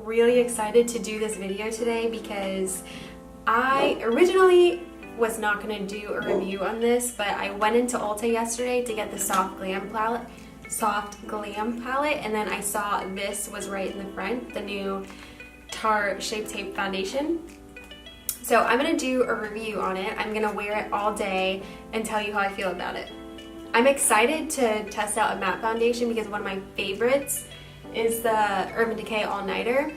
really excited to do this video today because I originally was not going to do a review on this, but I went into Ulta yesterday to get the Soft Glam palette, and then I saw this was right in the front, the new Tarte Shape Tape foundation. So I'm going to do a review on it. I'm going to wear it all day and tell you how I feel about it. I'm excited to test out a matte foundation because one of my favorites is the Urban Decay All Nighter.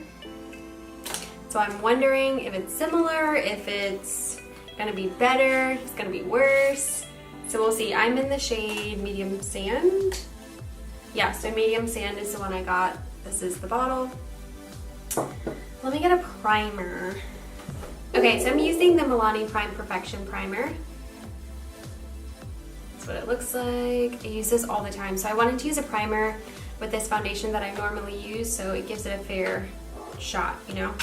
So I'm wondering if it's similar, if it's gonna be better, if it's gonna be worse. So we'll see. I'm in the shade Medium Sand. Yeah, so Medium Sand is the one I got. This is the bottle. Let me get a primer. Okay, so I'm using the Milani Prime Perfection Primer. That's what it looks like. I use this all the time. So I wanted to use a primer with this foundation that I normally use, so it gives it a fair shot, you know?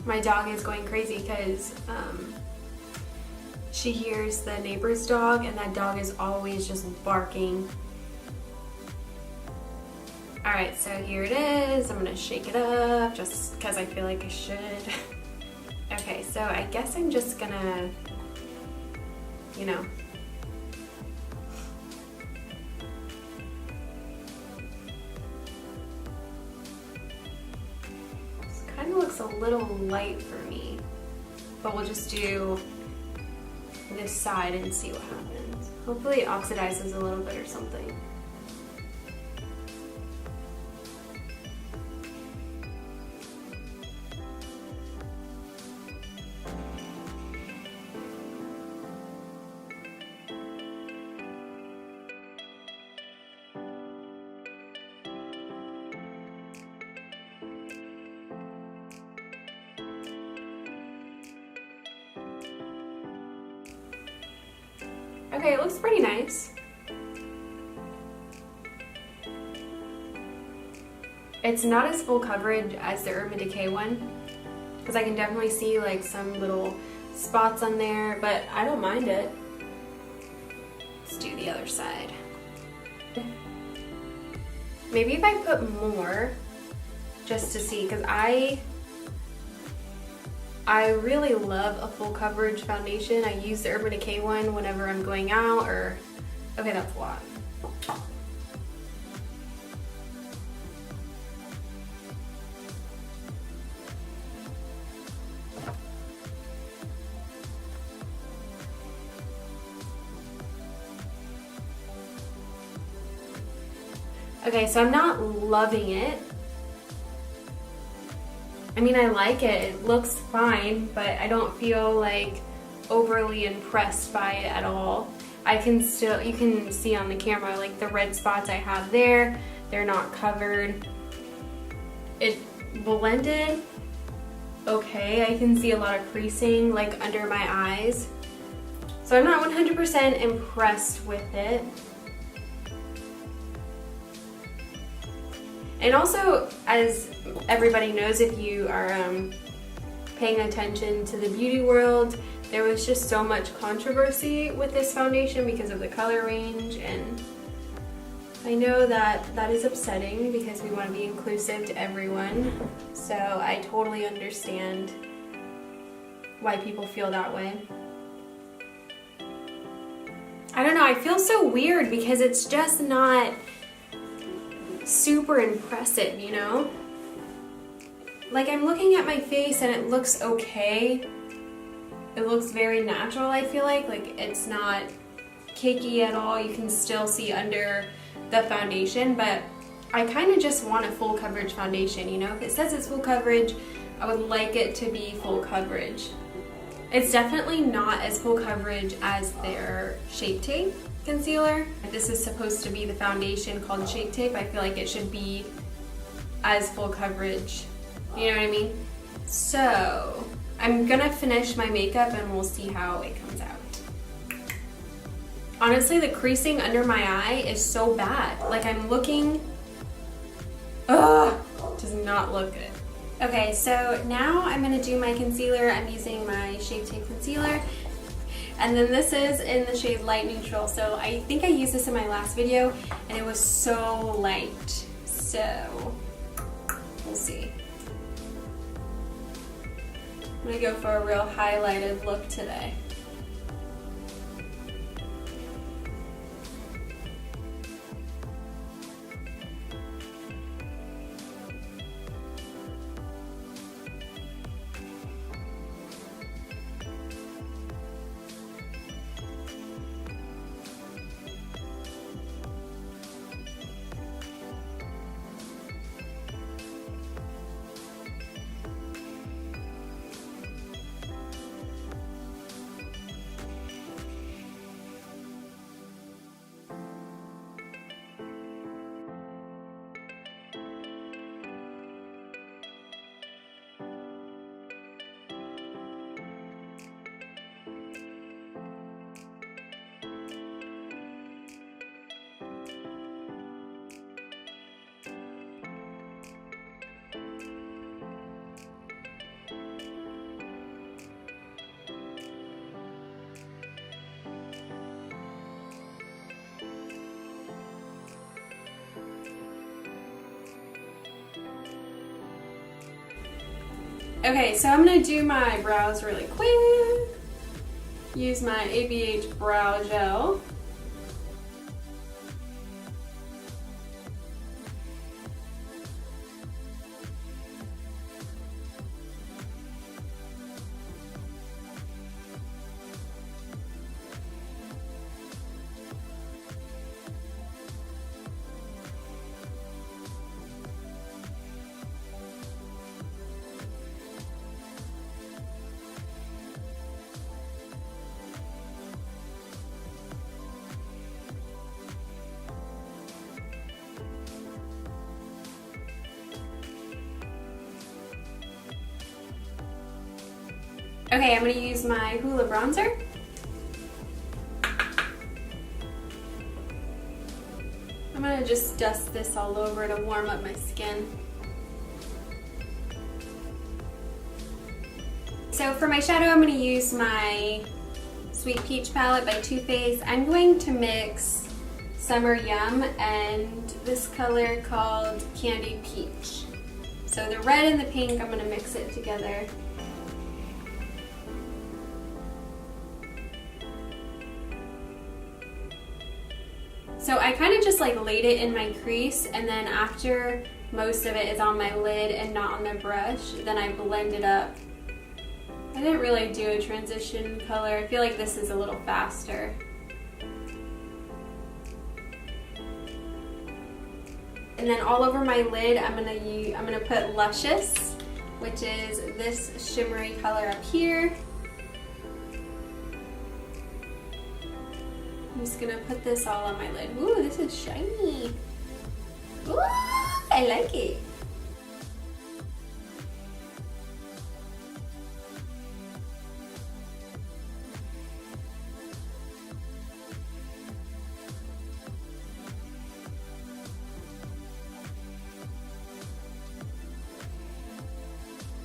My dog is going crazy because she hears the neighbor's dog, and that dog is always just barking. Alright, so here it is. I'm gonna shake it up just because I feel like I should. Okay, so I guess I'm just gonna, you know, this kind of looks a little light for me, but we'll just do this side and see what happens. Hopefully it oxidizes a little bit or something. Okay, it looks pretty nice. It's not as full coverage as the Urban Decay one, because I can definitely see like some little spots on there, but I don't mind it. Let's do the other side. Maybe if I put more, just to see, because I really love a full coverage foundation. I use the Urban Decay one whenever I'm going out or, okay, that's a lot. Okay, so I'm not loving it. I mean, I like it, it looks fine, but I don't feel like overly impressed by it at all. I can still, you can see on the camera, like the red spots I have there, they're not covered. It blended okay. I can see a lot of creasing like under my eyes. So I'm not 100% impressed with it. And also, as everybody knows, if you are paying attention to the beauty world, there was just so much controversy with this foundation because of the color range, and I know that that is upsetting because we want to be inclusive to everyone, so I totally understand why people feel that way. I don't know, I feel so weird because it's just not super impressive, you know? Like, I'm looking at my face and it looks okay. It looks very natural, I feel like it's not cakey at all. You can still see under the foundation, but I kind of just want a full coverage foundation, you know? If it says it's full coverage, I would like it to be full coverage. It's definitely not as full coverage as their Shape Tape concealer. This is supposed to be the foundation called Shape Tape. I feel like it should be as full coverage. You know what I mean? So I'm gonna finish my makeup and we'll see how it comes out. Honestly, the creasing under my eye is so bad. Like, I'm looking, does not look good. Okay, so now I'm gonna do my concealer. I'm using my Shape Tape concealer. And then this is in the shade Light Neutral. So I think I used this in my last video and it was so light. So we'll see. I'm gonna go for a real highlighted look today. Okay, so I'm gonna do my brows really quick. Use my ABH Brow Gel. Okay, I'm going to use my Hoola bronzer. I'm going to just dust this all over to warm up my skin. So for my shadow, I'm going to use my Sweet Peach palette by Too Faced. I'm going to mix Summer Yum and this color called Candied Peach. So the red and the pink, I'm going to mix it together. So I kind of just like laid it in my crease, and then after most of it is on my lid and not on the brush, then I blend it up. I didn't really do a transition color. I feel like this is a little faster. And then all over my lid, I'm gonna put Luscious, which is this shimmery color up here. I'm just gonna put this all on my lid. Ooh, this is shiny. Ooh, I like it.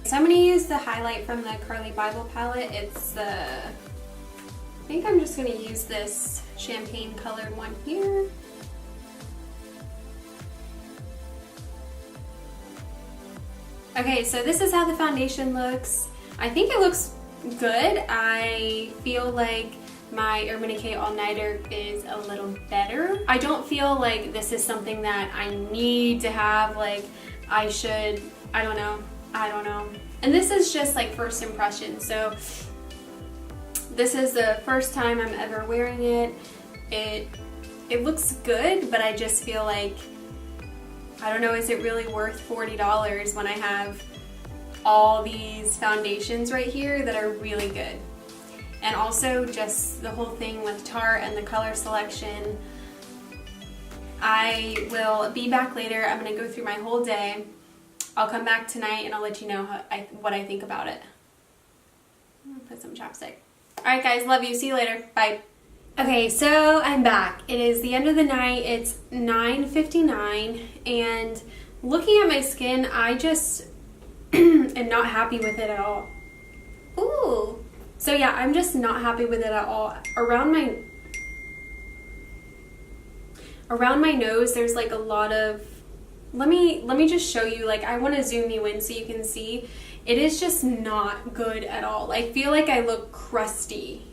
So I'm gonna use the highlight from the Carly Bible palette. It's the, I think I'm just gonna use this champagne colored one here. Okay, so this is how the foundation looks. I think it looks good. I feel like my Urban Decay All Nighter is a little better. I don't feel like this is something that I need to have, like I should, I don't know. And this is just like first impression, so this is the first time I'm ever wearing it. It looks good, but I just feel like, I don't know, is it really worth $40 when I have all these foundations right here that are really good? And also just the whole thing with Tarte and the color selection. I will be back later. I'm gonna go through my whole day. I'll come back tonight and I'll let you know what I think about it. I'm gonna put some chapstick. Alright guys, love you. See you later. Bye. Okay, so I'm back. It is the end of the night. It's 9:59, and looking at my skin, I just am not happy with it at all. Ooh, So yeah, I'm just not happy with it at all. Around my nose, there's like a lot of, let me just show you, like I want to zoom you in so you can see. It is just not good at all. I feel like I look crusty.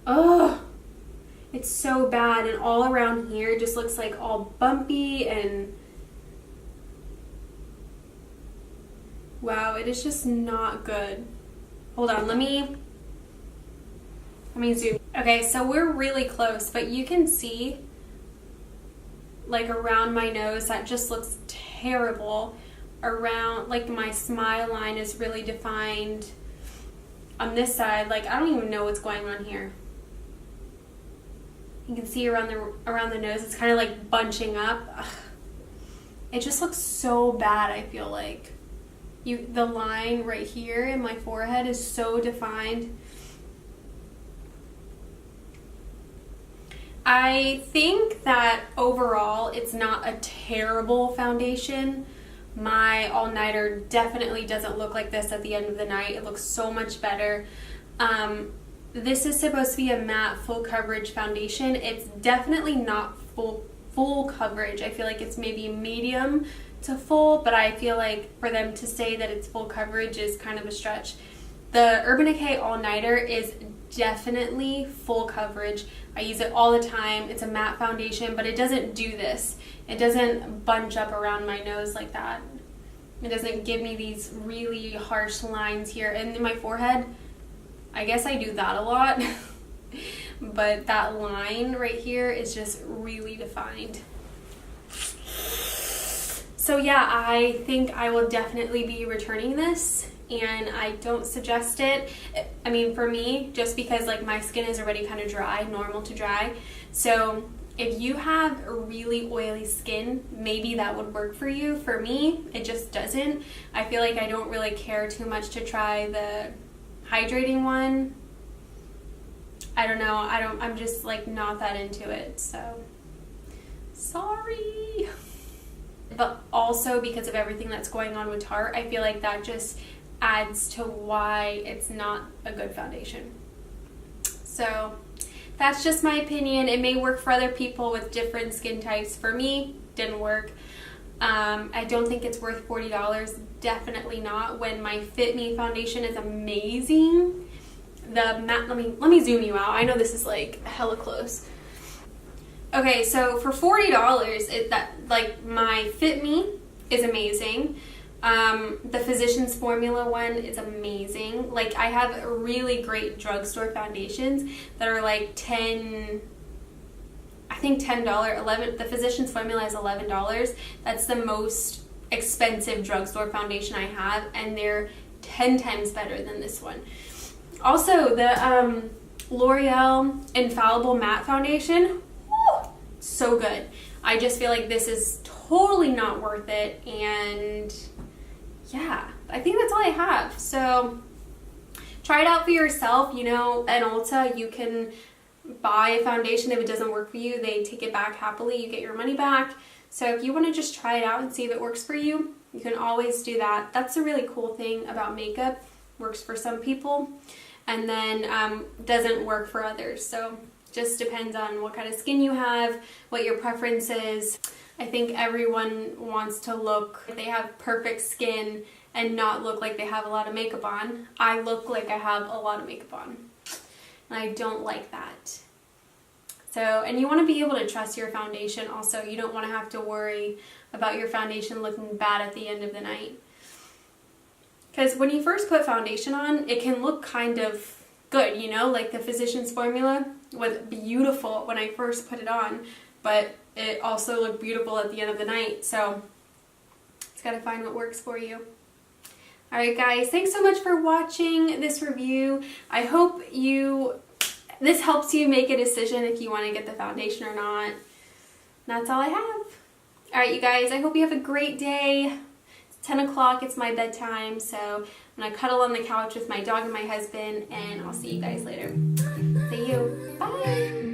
Ugh. It's so bad, and all around here just looks like all bumpy and wow, it is just not good. Hold on, let me zoom. Okay, so we're really close, but you can see like around my nose that just looks terrible. Around, like my smile line is really defined. On this side, like I don't even know what's going on here. You can see around the nose, it's kind of like bunching up. Ugh. It just looks so bad, I feel like. The line right here in my forehead is so defined. I think that overall it's not a terrible foundation. My all-nighter definitely doesn't look like this at the end of the night. It looks so much better. This is supposed to be a matte full coverage foundation. It's definitely not full coverage. I feel like it's maybe medium to full, but I feel like for them to say that it's full coverage is kind of a stretch. The Urban Decay All-Nighter is definitely full coverage. I use it all the time. It's a matte foundation, but it doesn't do this. It doesn't bunch up around my nose like that. It doesn't give me these really harsh lines here. And in my forehead, I guess I do that a lot, but that line right here is just really defined. So yeah, I think I will definitely be returning this, and I don't suggest it. I mean, for me, just because like my skin is already kind of dry, normal to dry. So if you have a really oily skin, maybe that would work for you. For me, it just doesn't. I feel like I don't really care too much to try the hydrating one. I don't know. I'm just like not that into it. So sorry. But also because of everything that's going on with Tarte, I feel like that just adds to why it's not a good foundation. So that's just my opinion. It may work for other people with different skin types. For me, didn't work. I don't think it's worth $40. Definitely not. When my Fit Me foundation is amazing. The matte, let me zoom you out. I know this is like hella close. Okay, so for $40, my Fit Me is amazing. The Physicians Formula one is amazing. Like, I have really great drugstore foundations that are like $10, the Physicians Formula is $11. That's the most expensive drugstore foundation I have, and they're 10 times better than this one. Also, the L'Oreal Infallible Matte Foundation, so good. I just feel like this is totally not worth it, and yeah, I think that's all I have. So try it out for yourself. You know, at Ulta, you can buy a foundation. If it doesn't work for you, they take it back happily. You get your money back. So if you want to just try it out and see if it works for you, you can always do that. That's a really cool thing about makeup. Works for some people, and then doesn't work for others. So just depends on what kind of skin you have, what your preference is. I think everyone wants to look like they have perfect skin and not look like they have a lot of makeup on. I look like I have a lot of makeup on, and I don't like that. So, and you want to be able to trust your foundation also. You don't want to have to worry about your foundation looking bad at the end of the night. Because when you first put foundation on, it can look kind of good, you know, like the Physicians Formula was beautiful when I first put it on, but it also looked beautiful at the end of the night. So it's got to find what works for you. Alright guys, thanks so much for watching this review. I hope this helps you make a decision if you want to get the foundation or not. And that's all I have. Alright you guys, I hope you have a great day. 10 o'clock, it's my bedtime, so I'm gonna cuddle on the couch with my dog and my husband, and I'll see you guys later. See you. Bye.